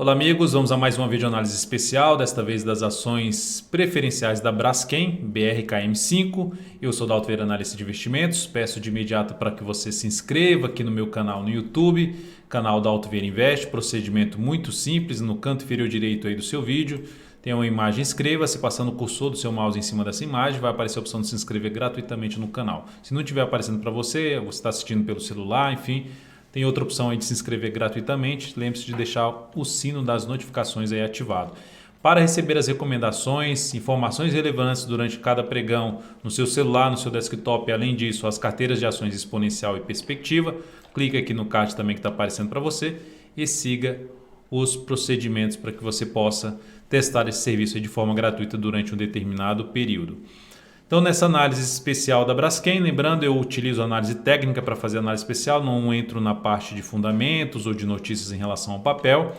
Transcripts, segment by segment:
Olá amigos, vamos a mais uma videoanálise especial, desta vez das ações preferenciais da Braskem, BRKM5. Eu sou Dalto Vieira, analista de investimentos. Peço de imediato para que você se inscreva aqui no meu canal no YouTube, canal Dalto Vieira Invest. Procedimento muito simples, no canto inferior direito aí do seu vídeo tem uma imagem, inscreva-se. Passando o cursor do seu mouse em cima dessa imagem, vai aparecer a opção de se inscrever gratuitamente no canal. Se não estiver aparecendo para você, você está assistindo pelo celular, enfim, tem outra opção aí de se inscrever gratuitamente. Lembre-se de deixar o sino das notificações aí ativado. Para receber as recomendações, informações relevantes durante cada pregão no seu celular, no seu desktop, além disso, as carteiras de ações exponencial e perspectiva, clique aqui no card também que está aparecendo para você e siga os procedimentos para que você possa testar esse serviço aí de forma gratuita durante um determinado período. Então, nessa análise especial da Braskem, lembrando, eu utilizo análise técnica para fazer análise especial, não entro na parte de fundamentos ou de notícias em relação ao papel.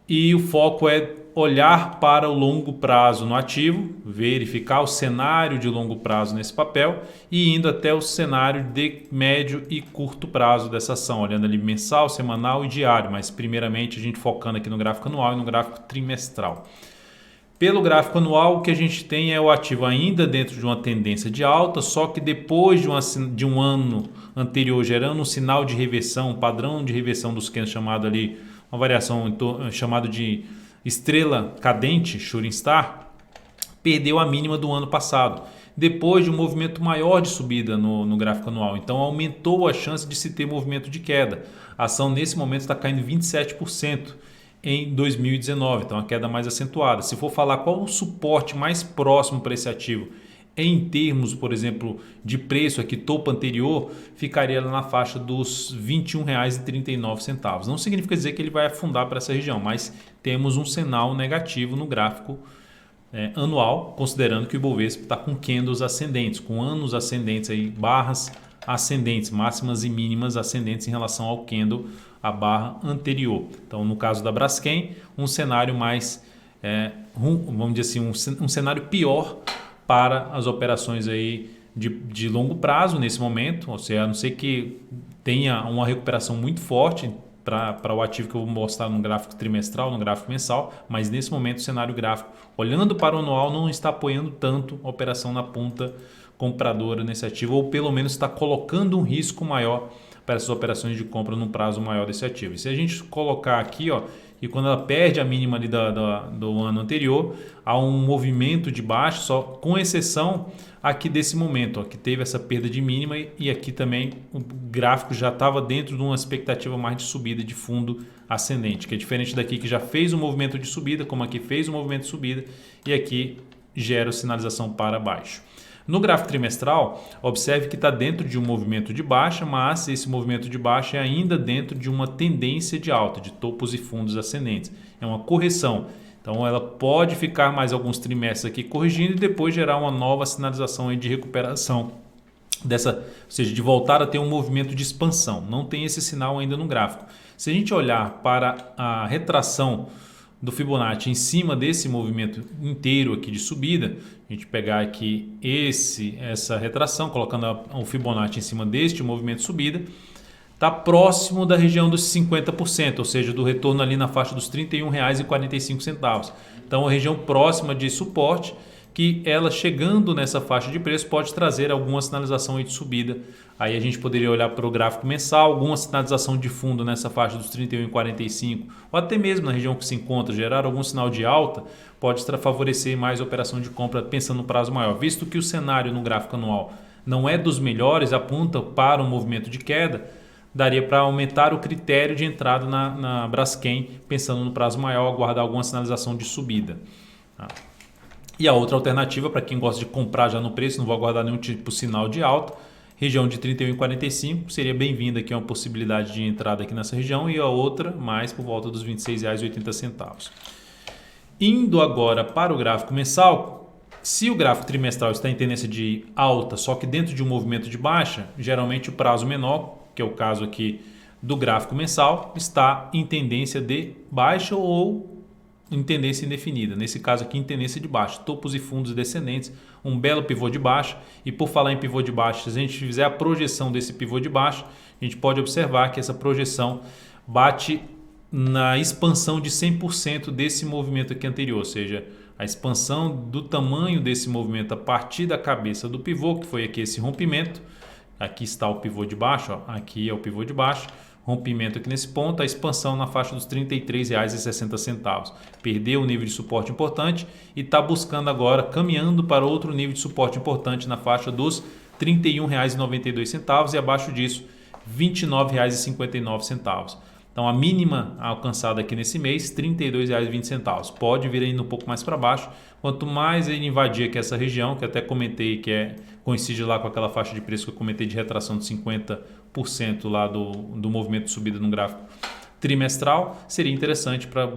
E o foco é olhar para o longo prazo no ativo, verificar o cenário de longo prazo nesse papel e indo até o cenário de médio e curto prazo dessa ação, olhando ali mensal, semanal e diário, mas primeiramente a gente focando aqui no gráfico anual e no gráfico trimestral. Pelo gráfico anual, o que a gente tem é o ativo ainda dentro de uma tendência de alta, só que depois de um ano anterior gerando um sinal de reversão, um padrão de reversão dos candles chamado ali, uma variação chamada de estrela cadente, Shooting Star, perdeu a mínima do ano passado, depois de um movimento maior de subida no gráfico anual. Então aumentou a chance de se ter movimento de queda. A ação nesse momento está caindo 27%. Em 2019, então a queda mais acentuada. Se for falar qual o suporte mais próximo para esse ativo em termos, por exemplo, de preço aqui, topo anterior, ficaria na faixa dos R$ 21,39. Não significa dizer que ele vai afundar para essa região, mas temos um sinal negativo no gráfico anual, considerando que o Ibovespa está com candles ascendentes, com anos ascendentes, aí, barras ascendentes, máximas e mínimas ascendentes em relação ao candle, a barra anterior. Então, no caso da Braskem, um cenário mais, vamos dizer assim, um cenário pior para as operações aí de longo prazo nesse momento, ou seja, a não ser que tenha uma recuperação muito forte para o ativo que eu vou mostrar no gráfico trimestral, no gráfico mensal, mas nesse momento o cenário gráfico, olhando para o anual, não está apoiando tanto a operação na ponta compradora nesse ativo, ou pelo menos está colocando um risco maior para essas operações de compra num prazo maior desse ativo. E se a gente colocar aqui, e quando ela perde a mínima ali do ano anterior, há um movimento de baixa, só com exceção aqui desse momento, que teve essa perda de mínima, e aqui também o gráfico já estava dentro de uma expectativa mais de subida de fundo ascendente, que é diferente daqui que já fez um movimento de subida, como aqui fez um movimento de subida e aqui gera sinalização para baixo. No gráfico trimestral, observe que está dentro de um movimento de baixa, mas esse movimento de baixa é ainda dentro de uma tendência de alta, de topos e fundos ascendentes. É uma correção. Então ela pode ficar mais alguns trimestres aqui corrigindo e depois gerar uma nova sinalização aí de recuperação ou seja, de voltar a ter um movimento de expansão. Não tem esse sinal ainda no gráfico. Se a gente olhar para a retração do Fibonacci em cima desse movimento inteiro aqui de subida, a gente pegar aqui essa retração, colocando o Fibonacci em cima deste movimento de subida, está próximo da região dos 50%, ou seja, do retorno ali na faixa dos R$ 31,45. Então, a região próxima de suporte, que ela chegando nessa faixa de preço pode trazer alguma sinalização aí de subida. Aí a gente poderia olhar para o gráfico mensal, alguma sinalização de fundo nessa faixa dos 31,45 ou até mesmo na região que se encontra, gerar algum sinal de alta, pode favorecer mais a operação de compra pensando no prazo maior. Visto que o cenário no gráfico anual não é dos melhores, aponta para um movimento de queda, daria para aumentar o critério de entrada na Braskem, pensando no prazo maior, aguardar alguma sinalização de subida. E a outra alternativa, para quem gosta de comprar já no preço, não vou aguardar nenhum tipo de sinal de alta, região de 31,45 seria bem-vinda aqui, uma possibilidade de entrada aqui nessa região, e a outra mais por volta dos R$ 26,80. Indo agora para o gráfico mensal, se o gráfico trimestral está em tendência de alta, só que dentro de um movimento de baixa, geralmente o prazo menor, que é o caso aqui do gráfico mensal, está em tendência de baixa ou em tendência indefinida, nesse caso aqui em tendência de baixa, topos e fundos descendentes, um belo pivô de baixa. E por falar em pivô de baixa, se a gente fizer a projeção desse pivô de baixa, a gente pode observar que essa projeção bate na expansão de 100% desse movimento aqui anterior, ou seja, a expansão do tamanho desse movimento a partir da cabeça do pivô, que foi aqui esse rompimento. Aqui está o pivô de baixo, ó. Aqui é o pivô de baixo, rompimento aqui nesse ponto, a expansão na faixa dos R$ 33,60. Perdeu um nível de suporte importante e está buscando agora, caminhando para outro nível de suporte importante na faixa dos R$ 31,92 e abaixo disso R$ 29,59. Então a mínima alcançada aqui nesse mês, R$ 32,20. Pode vir ainda um pouco mais para baixo. Quanto mais ele invadir aqui essa região, que até comentei que coincide lá com aquela faixa de preço que eu comentei de retração de 50% lá do movimento de subida no gráfico trimestral, seria interessante para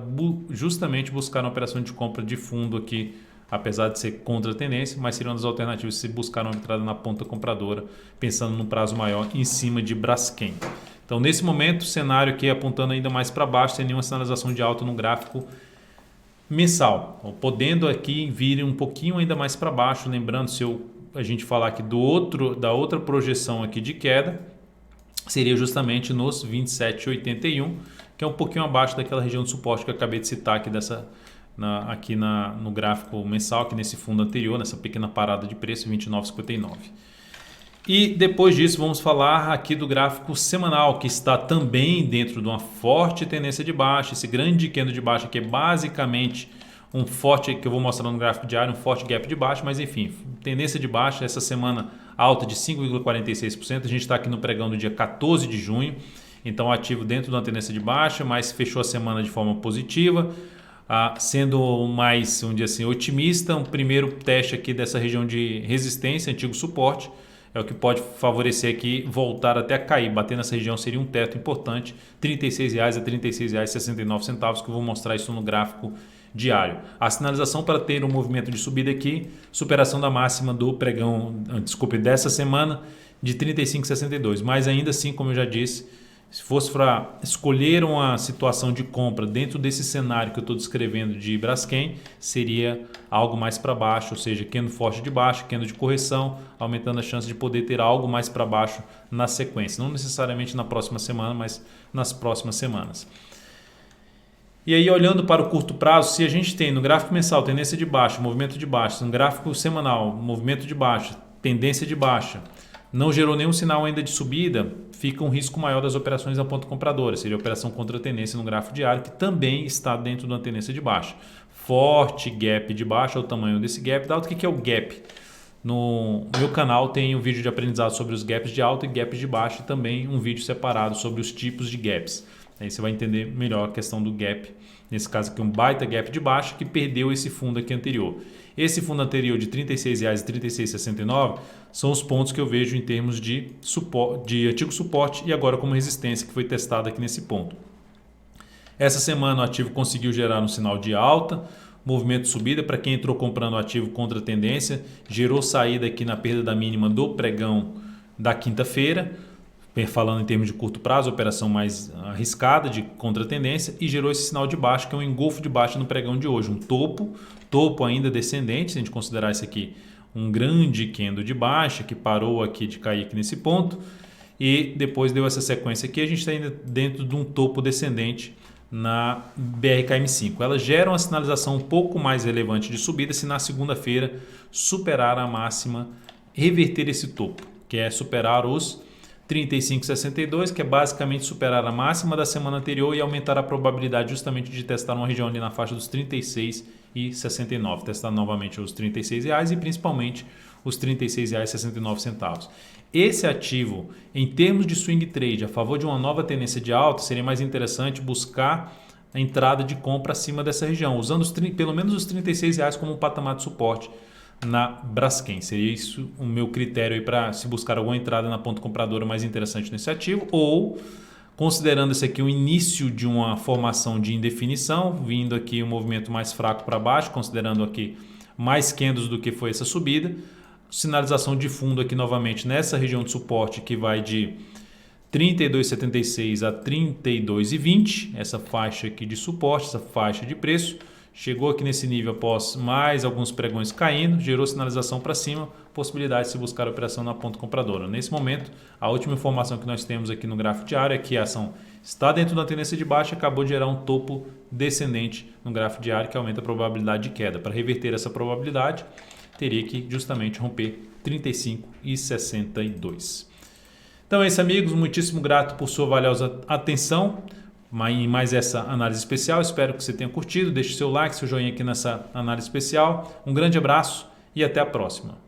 justamente buscar uma operação de compra de fundo aqui, apesar de ser contra a tendência, mas seria uma das alternativas se buscar uma entrada na ponta compradora, pensando no prazo maior em cima de Braskem. Então, nesse momento, o cenário aqui apontando ainda mais para baixo, sem nenhuma sinalização de alta no gráfico mensal. Então, podendo aqui vir um pouquinho ainda mais para baixo, lembrando, se a gente falar aqui da outra projeção aqui de queda, seria justamente nos 27,81, que é um pouquinho abaixo daquela região de suporte que eu acabei de citar aqui no gráfico mensal, aqui nesse fundo anterior, nessa pequena parada de preço, 29,59. E depois disso vamos falar aqui do gráfico semanal, que está também dentro de uma forte tendência de baixa. Esse grande candle de baixa que é basicamente um forte, que eu vou mostrar no gráfico diário, um forte gap de baixa, mas enfim, tendência de baixa, essa semana alta de 5,46%. A gente está aqui no pregão do dia 14 de junho, então ativo dentro de uma tendência de baixa, mas fechou a semana de forma positiva. Sendo mais, vamos dizer assim, otimista, um primeiro teste aqui dessa região de resistência, antigo suporte, é o que pode favorecer aqui voltar até a cair. Bater nessa região seria um teto importante, R$ 36,00 a R$ 36,69, que eu vou mostrar isso no gráfico diário. A sinalização para ter um movimento de subida aqui, superação da máxima do pregão, dessa semana, de 35,62. Mas ainda assim, como eu já disse, se fosse para escolher uma situação de compra dentro desse cenário que eu estou descrevendo de Braskem, seria algo mais para baixo, ou seja, candle forte de baixo, candle de correção, aumentando a chance de poder ter algo mais para baixo na sequência. Não necessariamente na próxima semana, mas nas próximas semanas. E aí, olhando para o curto prazo, se a gente tem no gráfico mensal tendência de baixa, movimento de baixa, no gráfico semanal, movimento de baixa, tendência de baixa, não gerou nenhum sinal ainda de subida, fica um risco maior das operações na ponta compradora. Seria a operação contra a tendência no gráfico diário, que também está dentro de uma tendência de baixa. Forte gap de baixa, é o tamanho desse gap. Dado o que é o gap? No meu canal tem um vídeo de aprendizado sobre os gaps de alta e gaps de baixa, e também um vídeo separado sobre os tipos de gaps. Aí você vai entender melhor a questão do gap. Nesse caso aqui, um baita gap de baixa que perdeu esse fundo aqui anterior. Esse fundo anterior de R$ 36,00 e R$ 36,69 são os pontos que eu vejo em termos de antigo suporte e agora como resistência, que foi testada aqui nesse ponto. Essa semana o ativo conseguiu gerar um sinal de alta, movimento de subida. Para quem entrou comprando o ativo contra a tendência, gerou saída aqui na perda da mínima do pregão da quinta-feira, falando em termos de curto prazo, operação mais arriscada de contra-tendência, e gerou esse sinal de baixa, que é um engolfo de baixa no pregão de hoje, um topo ainda descendente, se a gente considerar isso aqui um grande candle de baixa, que parou aqui de cair aqui nesse ponto, e depois deu essa sequência aqui. A gente está ainda dentro de um topo descendente na BRKM5. Ela gera uma sinalização um pouco mais relevante de subida se na segunda-feira superar a máxima, reverter esse topo, que é superar os 35,62, que é basicamente superar a máxima da semana anterior e aumentar a probabilidade justamente de testar uma região ali na faixa dos 36,69. Testar novamente os R$ 36,00 e principalmente os R$ 36,69. Esse ativo, em termos de swing trade, a favor de uma nova tendência de alta, seria mais interessante buscar a entrada de compra acima dessa região, usando pelo menos os R$ 36,00 como um patamar de suporte na Braskem. Seria isso o meu critério para se buscar alguma entrada na ponta compradora mais interessante nesse ativo, ou considerando esse aqui o início de uma formação de indefinição, vindo aqui um movimento mais fraco para baixo, considerando aqui mais candles do que foi essa subida, sinalização de fundo aqui novamente nessa região de suporte que vai de 32,76 a 32,20, essa faixa aqui de suporte, essa faixa de preço, chegou aqui nesse nível após mais alguns pregões caindo, gerou sinalização para cima, possibilidade de se buscar a operação na ponta compradora. Nesse momento, a última informação que nós temos aqui no gráfico diário é que a ação está dentro da tendência de baixa e acabou de gerar um topo descendente no gráfico diário que aumenta a probabilidade de queda. Para reverter essa probabilidade, teria que justamente romper 35,62. Então é isso, amigos. Muitíssimo grato por sua valiosa atenção em mais essa análise especial. Espero que você tenha curtido. Deixe seu like, seu joinha aqui nessa análise especial. Um grande abraço e até a próxima.